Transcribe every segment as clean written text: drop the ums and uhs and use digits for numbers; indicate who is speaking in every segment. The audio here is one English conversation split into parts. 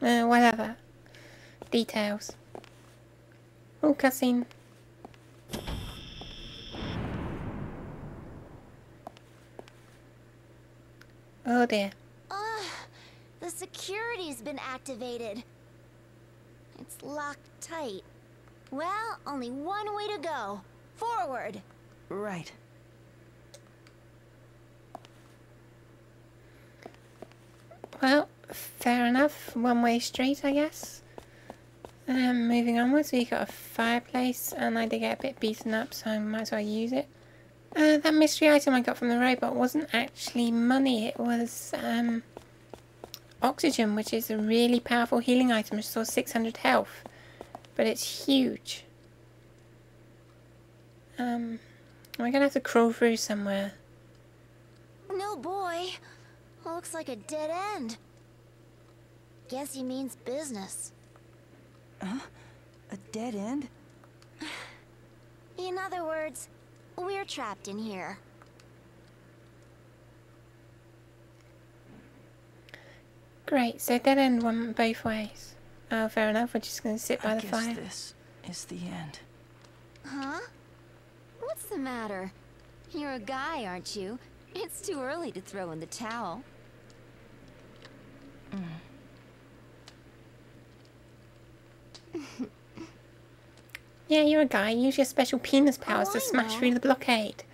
Speaker 1: Whatever. Details. Oh, cutscene. Oh dear.
Speaker 2: The security's been activated. It's locked tight. Well, only one way to go. Forward.
Speaker 3: Right.
Speaker 1: Well, fair enough. One-way street, I guess. Moving onwards, we got a fireplace, and I did get a bit beaten up, so I might as well use it. That mystery item I got from the robot wasn't actually money, it was oxygen, which is a really powerful healing item. It restores 600 health, but it's huge. We're gonna have to crawl through somewhere.
Speaker 2: No boy. Looks like a dead end. Guess he means business.
Speaker 3: Huh? A dead end?
Speaker 2: In other words, we're trapped in here.
Speaker 1: Great, so dead end went both ways. Oh, fair enough, we're just gonna sit by the fire.
Speaker 3: I guess this is the end.
Speaker 2: Huh? What's the matter? You're a guy, aren't you? It's too early to throw in the towel.
Speaker 1: Yeah, you're a guy. Use your special penis powers to smash through the blockade.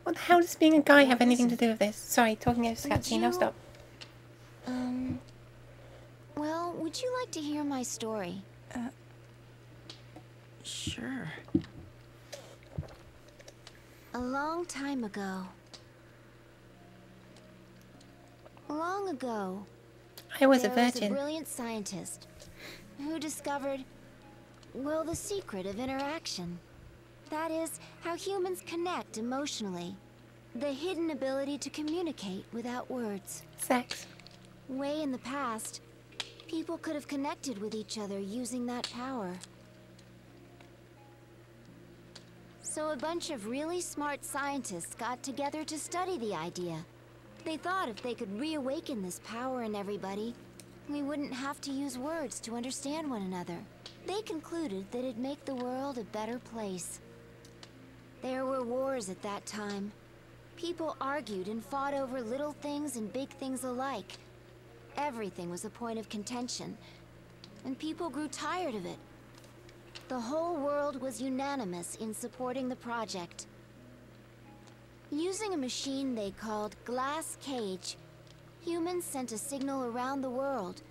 Speaker 1: What the hell does being a guy have anything to do with this? Sorry, talking over cutscene, I'll stop.
Speaker 2: Well, would you like to hear my story?
Speaker 3: Sure.
Speaker 2: A long time ago. Long ago.
Speaker 1: I was a
Speaker 2: There was a
Speaker 1: virgin.
Speaker 2: brilliant scientist who discovered, well, the secret of interaction. That is, how humans connect emotionally. The hidden ability to communicate without words.
Speaker 1: Sex.
Speaker 2: Way in the past, people could have connected with each other using that power. So a bunch of really smart scientists got together to study the idea. They thought if they could reawaken this power in everybody, we wouldn't have to use words to understand one another. They concluded that it'd make the world a better place. There were wars at that time. People argued and fought over little things and big things alike. Everything was a point of contention, and people grew tired of it. The whole world was unanimous in supporting the project. Using a machine they called Glass Cage, humans sent a signal around the world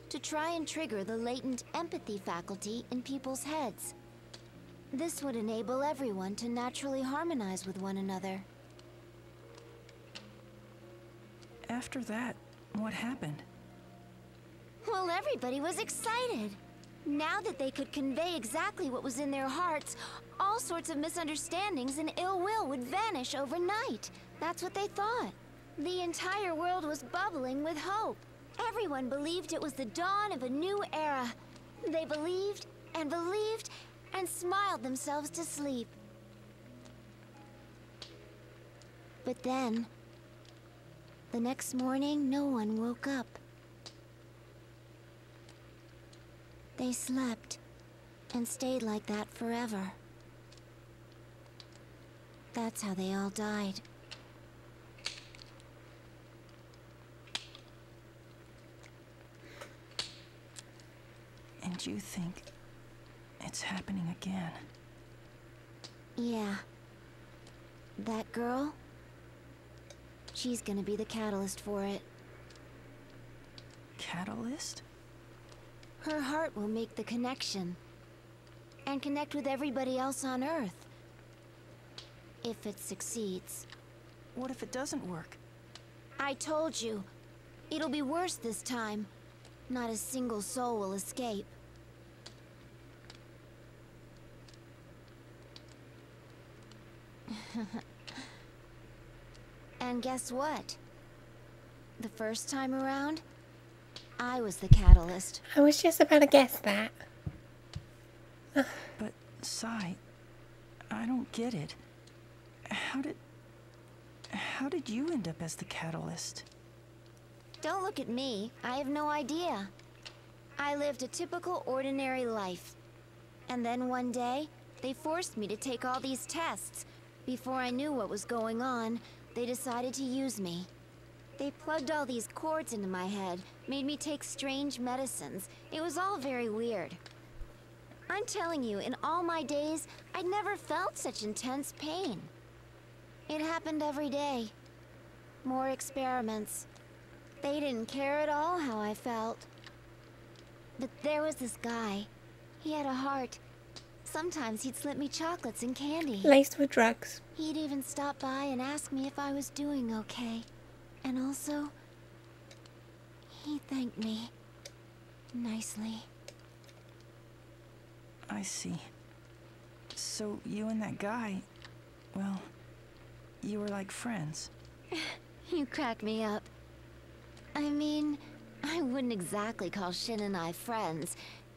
Speaker 2: to try and trigger the latent empathy faculty in people's heads. This would enable everyone to naturally harmonize with one another.
Speaker 3: After that, what happened?
Speaker 2: Well, everybody was excited. Now that they could convey exactly what was in their hearts, all sorts of misunderstandings and ill will would vanish overnight. That's what they thought. The entire world was bubbling with hope. Everyone believed it was the dawn of a new era. They believed and believed and smiled themselves to sleep. But then, the next morning, no one woke up. They slept and stayed like that forever. That's how they all died.
Speaker 3: And you think it's happening again?
Speaker 2: Yeah. That girl? She's gonna be the catalyst for it.
Speaker 3: Catalyst?
Speaker 2: Her heart will make the connection. And connect with everybody else on Earth. If it succeeds.
Speaker 3: What if it doesn't work?
Speaker 2: I told you. It'll be worse this time. Not a single soul will escape. And guess what? The first time around, I was the catalyst.
Speaker 1: I was just about to guess that.
Speaker 3: But, Sai, I don't get it. How did you end up as the catalyst?
Speaker 2: Don't look at me. I have no idea. I lived a typical ordinary life. And then one day, they forced me to take all these tests. Before I knew what was going on, they decided to use me. They plugged all these cords into my head, made me take strange medicines. It was all very weird. I'm telling you, in all my days, I'd never felt such intense pain. It happened every day. More experiments. They didn't care at all how I felt. But there was this guy. He had a heart. Sometimes he'd slip me chocolates and candy.
Speaker 1: Laced with drugs.
Speaker 2: He'd even stop by and ask me if I was doing okay. And also, he thanked me nicely.
Speaker 3: I see. So you and that guy, well, you were like friends.
Speaker 2: You crack me up. I mean, I wouldn't exactly call Shin and I friends.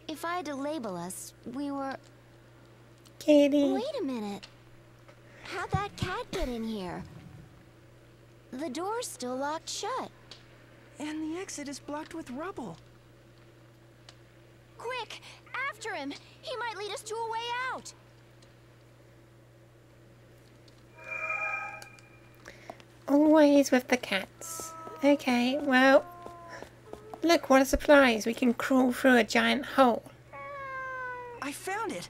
Speaker 2: If I had to label us, we were...
Speaker 1: Kitty.
Speaker 2: Wait a minute. How'd that cat get in here? The door's still locked shut.
Speaker 3: And the exit is blocked with rubble.
Speaker 2: Quick! After him! He might lead us to a way out!
Speaker 1: Always with the cats. Okay, well... Look, what a surprise. We can crawl through a giant hole.
Speaker 3: I found it!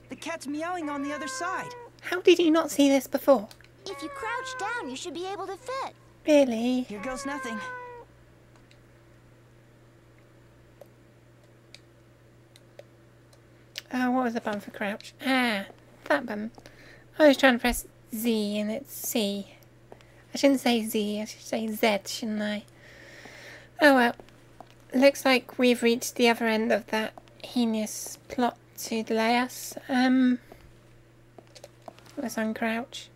Speaker 3: The cat's meowing on the other side.
Speaker 1: How did you not see this before?
Speaker 2: If you crouch down, you should be able to fit.
Speaker 1: Really?
Speaker 3: Here goes nothing.
Speaker 1: Oh, what was the button for crouch? Ah, that button. I was trying to press Z and it's C. I shouldn't say Z, I should say Z, shouldn't I? Oh well. Looks like we've reached the other end of that heinous plot to delay us. Let's uncrouch.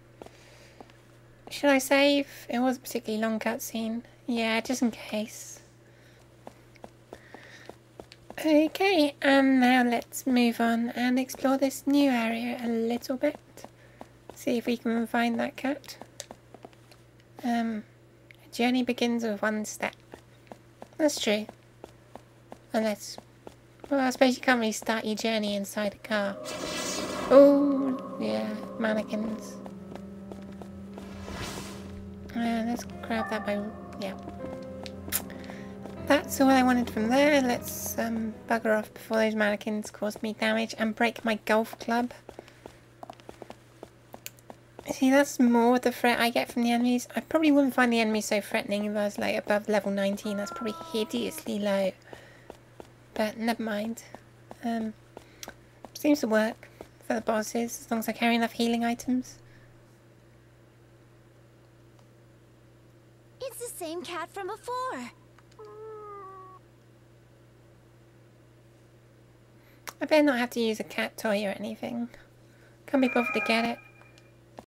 Speaker 1: Should I save? It was a particularly long cutscene. Yeah, just in case. Okay, and now let's move on and explore this new area a little bit. See if we can find that cat. A journey begins with one step. That's true. Unless... Well, I suppose you can't really start your journey inside a car. Oh, yeah, mannequins. Let's grab that by... yeah. That's all I wanted from there. Let's bugger off before those mannequins cause me damage and break my golf club. See, that's more the threat I get from the enemies. I probably wouldn't find the enemies so threatening if I was like above level 19. That's probably hideously low. But never mind. Seems to work for the bosses as long as I carry enough healing items.
Speaker 2: It's the same cat from before.
Speaker 1: I better not have to use a cat toy or anything. Can't be bothered to get it.